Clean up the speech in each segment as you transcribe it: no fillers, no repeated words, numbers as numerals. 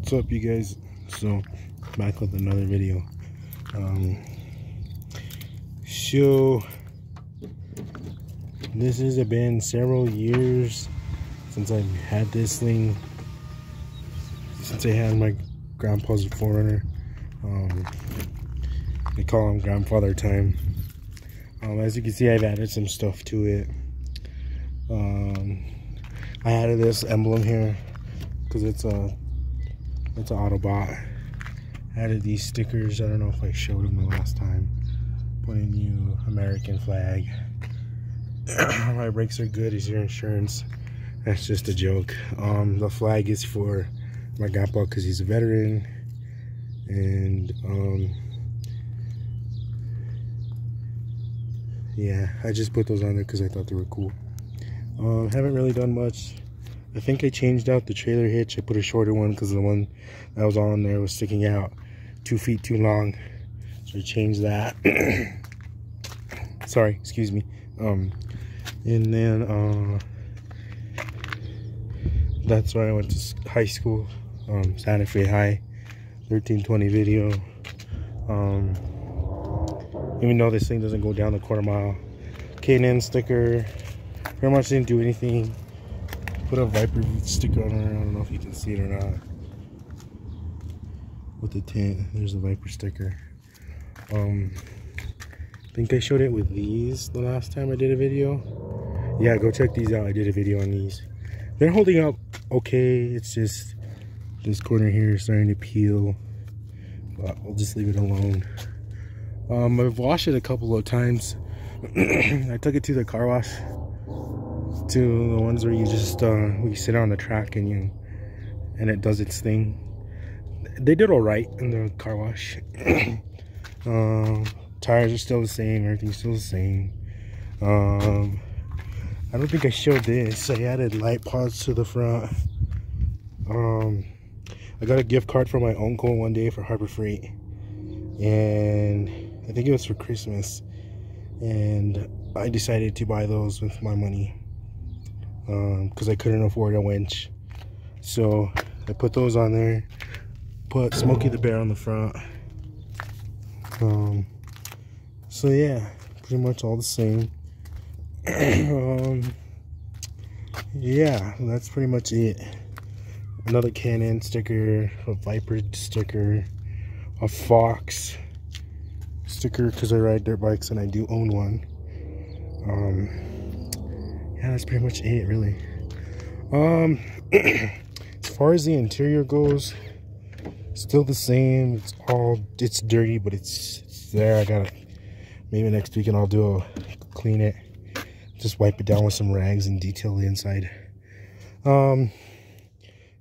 What's up, you guys? So back with another video. So this has been several years since I've had this thing, since I had my grandpa's 4runner. They call him grandfather time. As you can see, I've added some stuff to it. I added this emblem here because it's an Autobot. I added these stickers. I don't know if I showed them the last time. Put a new American flag. My brakes are good. Is your insurance? That's just a joke. The flag is for my grandpa because he's a veteran, and yeah, I just put those on there because I thought they were cool. Haven't really done much. I think I changed out the trailer hitch. I put a shorter one because the one that was on there was sticking out 2 feet too long, so I changed that. Sorry, excuse me. And then that's where I went to high school, Santa Fe High. 1320 video. Even though this thing doesn't go down the quarter-mile. K&N sticker. Pretty much didn't do anything. Put a Viper sticker on her. I don't know if you can see it or not. With the tint, there's a Viper sticker. I think I showed it with these the last time I did a video. Yeah, go check these out. I did a video on these. They're holding up okay. It's just this corner here is starting to peel, but we'll just leave it alone. I've washed it a couple of times. I took it to the car wash, to the ones where you just we sit on the track and it does its thing. They did all right in the car wash. Tires are still the same. Everything's still the same. I don't think I showed this. I added light pods to the front. I got a gift card from my uncle one day for Harbor Freight, and I think it was for Christmas, and I decided to buy those with my money because I couldn't afford a winch. So I put those on there, put Smokey the Bear on the front. So yeah, pretty much all the same. Yeah, that's pretty much it. Another K&N sticker, a Viper sticker, a Fox sticker because I ride dirt bikes and I do own one. Yeah, that's pretty much it, really. As far as the interior goes, still the same. It's dirty, but it's there. I gotta, maybe next weekend I'll clean it, just wipe it down with some rags and detail the inside.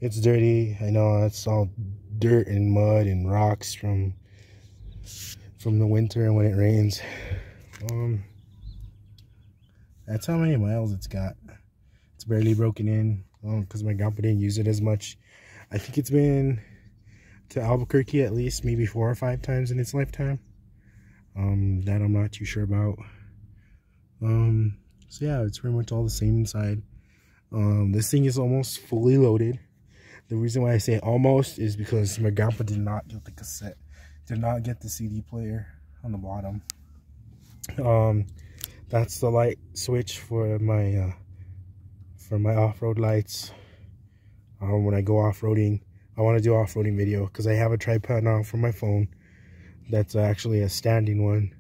It's dirty. I know it's all dirt and mud and rocks from the winter and when it rains. That's how many miles it's got. It's barely broken in because my grandpa didn't use it as much. I think it's been to Albuquerque at least maybe 4 or 5 times in its lifetime. That I'm not too sure about. So yeah, it's pretty much all the same inside. This thing is almost fully loaded. The reason why I say almost is because my grandpa did not get the cassette, did not get the CD player on the bottom. That's the light switch for my off-road lights. When I go off-roading, I want to do off-roading video because I have a tripod now for my phone. That's actually a standing one.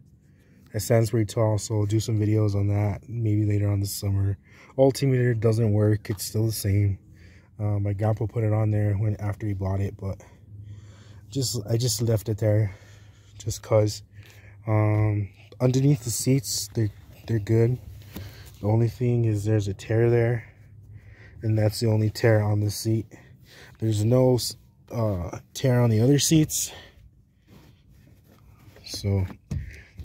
It stands pretty tall, so I'll do some videos on that maybe later on this summer. Altimeter doesn't work. It's still the same. My grandpa put it on there after he bought it, but I just left it there just cause. Underneath the seats, they're good. The only thing is there's a tear there, and that's the only tear on the seat. There's no tear on the other seats, so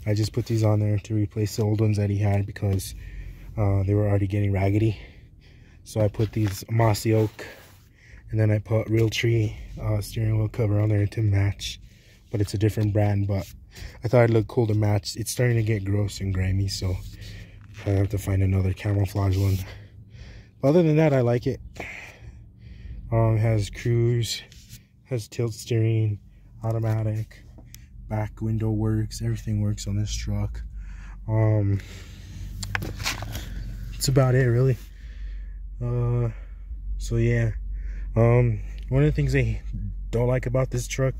I just put these on there to replace the old ones that he had because they were already getting raggedy. So I put these mossy oak, and then I put Realtree steering wheel cover on there to match, but it's a different brand. But I thought it'd look cool to match. It's starting to get gross and grimy, so I have to find another camouflage one. But other than that, I like it. It has cruise, Has tilt steering, automatic, back window works, everything works on this truck. That's about it, really. So yeah, one of the things I don't like about this truck,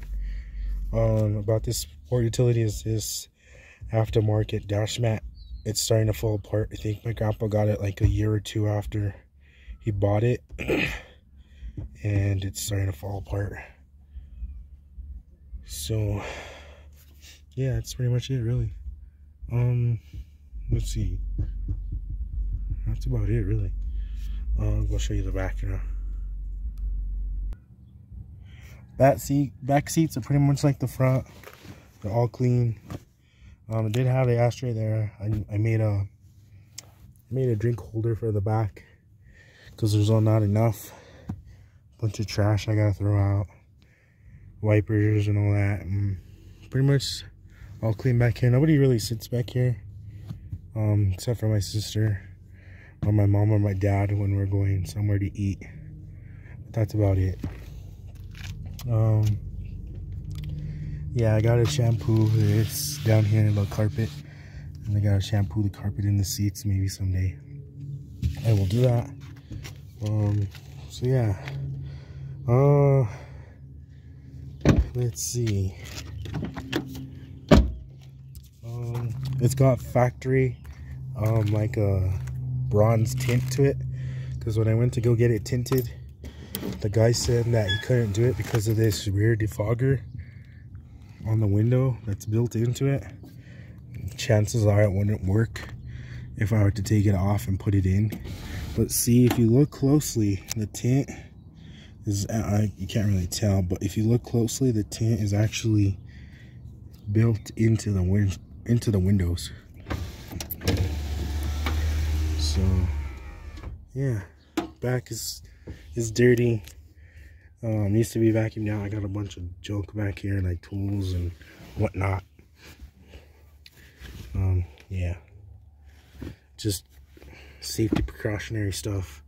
about this sport utility, is this aftermarket dash mat. It's starting to fall apart. I think my grandpa got it like a year or two after he bought it, and it's starting to fall apart. So yeah, that's pretty much it, really. Let's see, that's about it, really. I'll show you the back now. Back seats are pretty much like the front. They're all clean. It did have the ashtray there. I made a drink holder for the back because there's not enough. Bunch of trash I gotta throw out, wipers and all that. Pretty much all clean back here. Nobody really sits back here, except for my sister or my mom or my dad when we're going somewhere to eat. But that's about it. Yeah, I gotta shampoo this down here, the carpet, and I gotta shampoo the carpet in the seats maybe someday. I will do that. So yeah, let's see. It's got factory like a bronze tint to it, because when I went to go get it tinted, the guy said that he couldn't do it because of this rear defogger on the window that's built into it. Chances are it wouldn't work if I were to take it off and put it in. But see, if you look closely, the tint is, you can't really tell, but if you look closely, the tint is actually built into the windows. So yeah, back is dirty. Needs to be vacuumed out. I got a bunch of junk back here, like tools and whatnot. Yeah, just safety precautionary stuff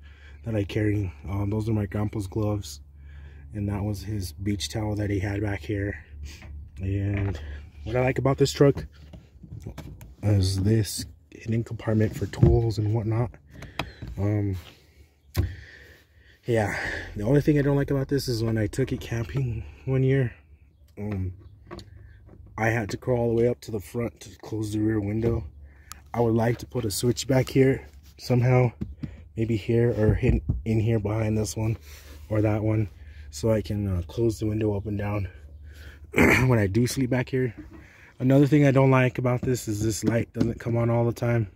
that I carry. Those are my grandpa's gloves, and that was his beach towel that he had back here. And what I like about this truck is this hidden compartment for tools and whatnot. Yeah, the only thing I don't like about this is when I took it camping one year, I had to crawl all the way up to the front to close the rear window. I would like to put a switch back here somehow, maybe here or in here behind this one or that one, so I can close the window up and down when I do sleep back here. Another thing I don't like about this is this light doesn't come on all the time.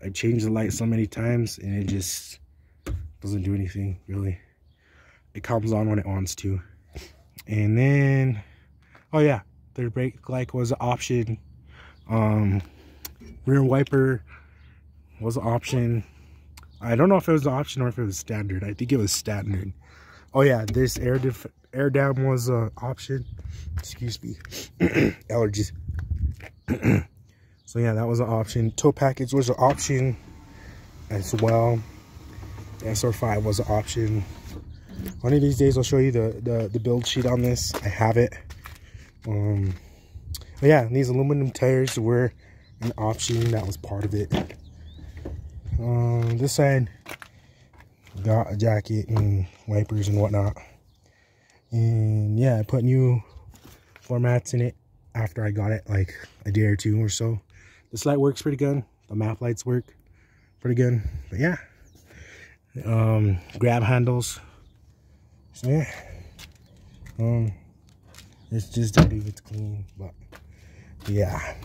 I changed the light so many times and it just doesn't do anything, really. It comes on when it wants to. And then, oh yeah, third brake light was an option. Rear wiper was an option. I don't know if it was an option or if it was standard. I think it was standard. Oh yeah, this air dam was an option. Excuse me, allergies. So yeah, that was an option. Tow package was an option as well. The SR5 was an option. One of these days I'll show you the build sheet on this. I have it. But yeah, these aluminum tires were an option. That was part of it. This side got a jacket and wipers and whatnot. And yeah, I put new floor mats in it after I got it, like a day or two or so. This light works pretty good. The map lights work pretty good. But yeah, grab handles. So yeah, it's just dirty. It's clean, but yeah,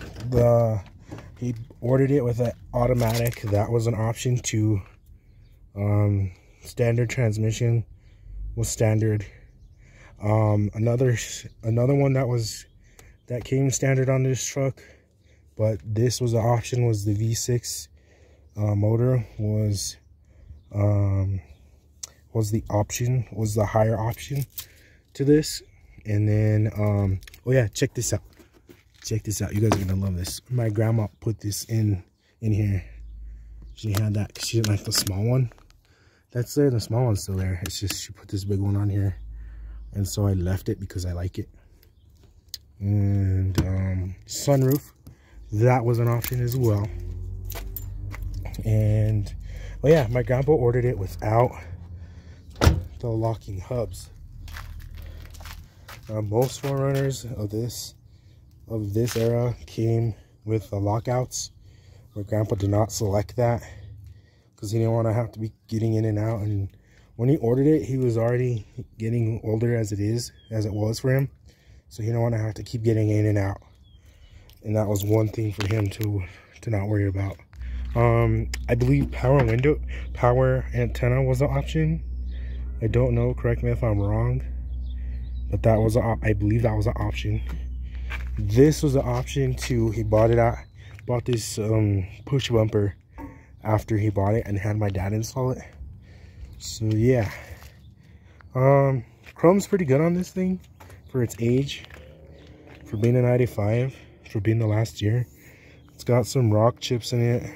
he ordered it with an automatic. That was an option too. Standard transmission was standard. Another one that came standard on this truck, but this was an option, was the V6 motor was the higher option to this. And then oh yeah, check this out. You guys are gonna love this. My grandma put this in here. She had that because she didn't like the small one that's there. The small one's still there. It's just she put this big one on here. and so I left it because I like it. And sunroof, that was an option as well. And well, yeah, my grandpa ordered it without the locking hubs. Most 4runners of this era came with the lockouts. My grandpa did not select that because he didn't want to have to be getting in and out. And when he ordered it, he was already getting older as it was for him, so he didn't want to have to keep getting in and out. And that was one thing for him to not worry about. I believe power antenna was an option. I don't know, correct me if I'm wrong, but that was I believe that was an option. This was an option too. He bought this push bumper after he bought it and had my dad install it. So yeah, chrome's pretty good on this thing for its age, for being a 95, for being the last year. It's got some rock chips in it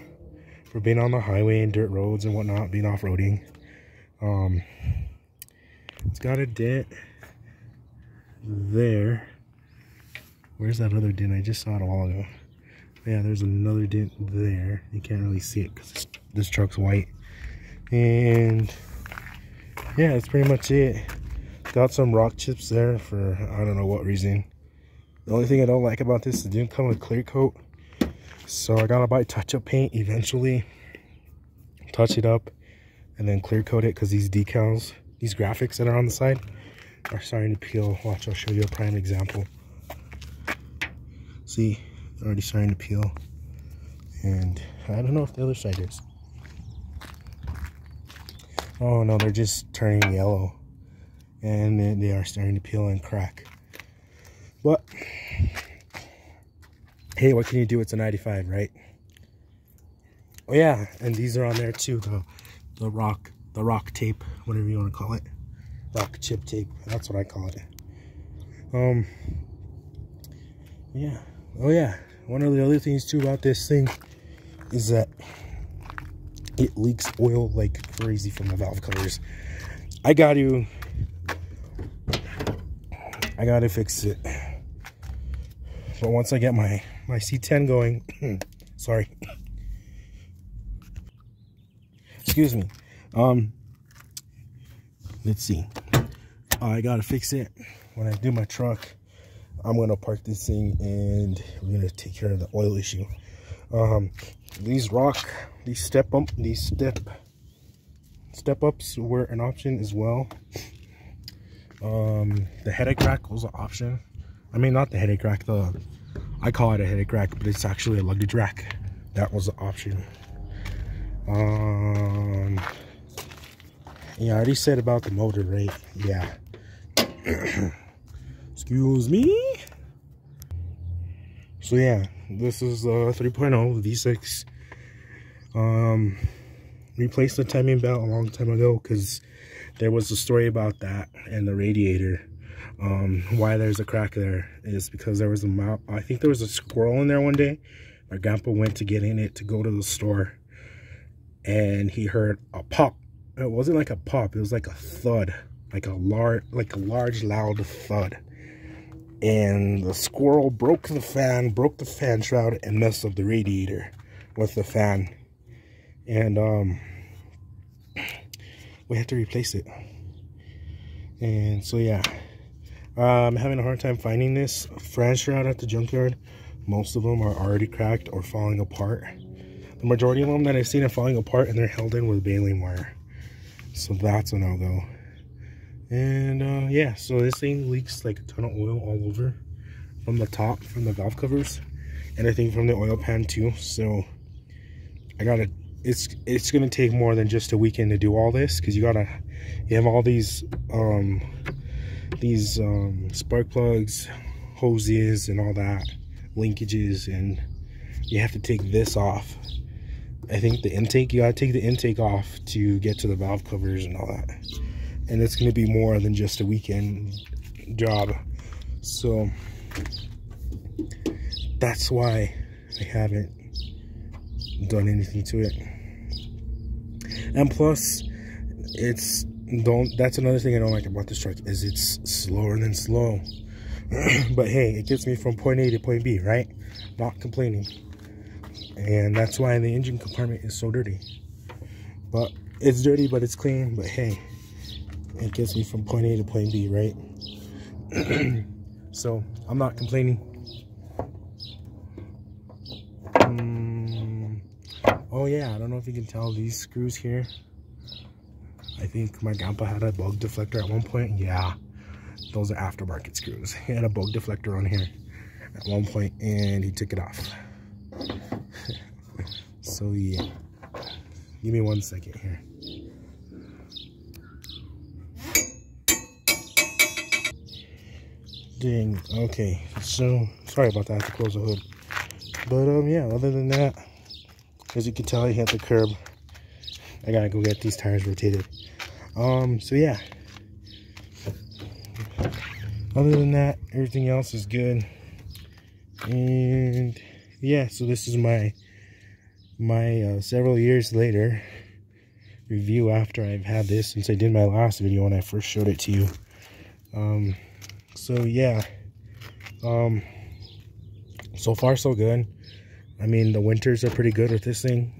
for being on the highway and dirt roads and whatnot, being off-roading. It's got a dent there. Where's that other dent? I just saw it a while ago. Yeah, there's another dent there. You can't really see it because this truck's white. And yeah, that's pretty much it. Got some rock chips there for I don't know what reason. The only thing I don't like about this, it didn't come with clear coat. So I gotta buy touch-up paint eventually, touch it up, and then clear coat it because these decals, these graphics that are on the side are starting to peel. Watch, I'll show you a prime example. See, already starting to peel. And I don't know if the other side is. Oh no, they're just turning yellow. And then they are starting to peel and crack. But hey, what can you do? It's a 95, right? Oh yeah, and these are on there too, the rock tape, whatever you want to call it. Rock chip tape, that's what I call it. Yeah. Oh yeah, one of the other things too about this thing is that it leaks oil like crazy from the valve covers. I gotta fix it. But once I get my C10 going, sorry, excuse me. Let's see. I gotta fix it. When I do my truck, I'm gonna park this thing and we're gonna take care of the oil issue. These step ups were an option as well. The headache rack was an option. I mean, not the headache rack, I call it a headache rack, but it's actually a luggage rack. That was an option. Yeah, I already said about the motor, right? Yeah. Excuse me. So yeah, this is 3.0 V6. Replaced the timing belt a long time ago because there was a story about that and the radiator. Why there's a crack there is because there was I think there was a squirrel in there one day. My grandpa went to get in it to go to the store, and he heard a pop. It wasn't like a pop, it was like a thud, like a large loud thud. And the squirrel broke the fan shroud and messed up the radiator with the fan. And we had to replace it. And so yeah, I'm having a hard time finding this fan shroud at the junkyard. Most of them are already cracked or falling apart. The majority of them that I've seen are falling apart and they're held in with baling wire. So that's a no-go. And yeah, so this thing leaks like a ton of oil all over from the top, from the valve covers, and I think from the oil pan too. So I gotta, it's gonna take more than just a weekend to do all this, because you have all these spark plugs, hoses and all that, linkages, and you have to take this off. I think the intake, you gotta take the intake off to get to the valve covers and all that. And it's going to be more than just a weekend job. So that's why I haven't done anything to it. And plus, it's That's another thing I don't like about this truck, is it's slower than slow. But hey, it gets me from point A to point B, right? Not complaining. And that's why the engine compartment is so dirty. But it's dirty, but it's clean. But hey, it gets me from point A to point B, right? So I'm not complaining. Oh yeah, I don't know if you can tell these screws here. I think my grandpa had a bug deflector at one point. Yeah, those are aftermarket screws. He had a bug deflector on here at one point and he took it off. So yeah, give me 1 second here. Dang, okay, so sorry about that, I have to close the hood. But yeah, other than that, as you can tell, I hit the curb. I gotta go get these tires rotated. So yeah, other than that, everything else is good. And yeah, so this is my several years later review after I've had this, since I did my last video when I first showed it to you. So yeah, so far so good. I mean, the winters are pretty good with this thing.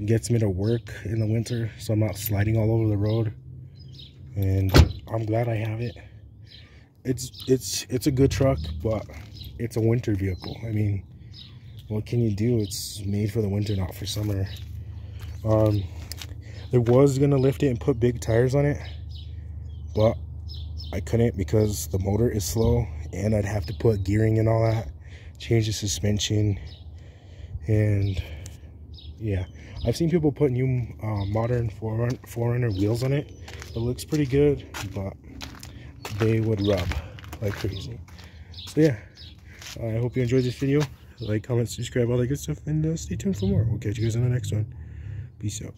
It gets me to work in the winter, so I'm not sliding all over the road, and I'm glad I have it. It's a good truck, but it's a winter vehicle. I mean, what can you do? It's made for the winter, not for summer. There was gonna lift it and put big tires on it, but I couldn't because the motor is slow, and I'd have to put gearing and all that, change the suspension, and yeah, I've seen people put new modern 4runner wheels on it. It looks pretty good, but they would rub like crazy. So yeah, I hope you enjoyed this video. Like, comment, subscribe, all that good stuff, and stay tuned for more. We'll catch you guys in the next one. Peace out.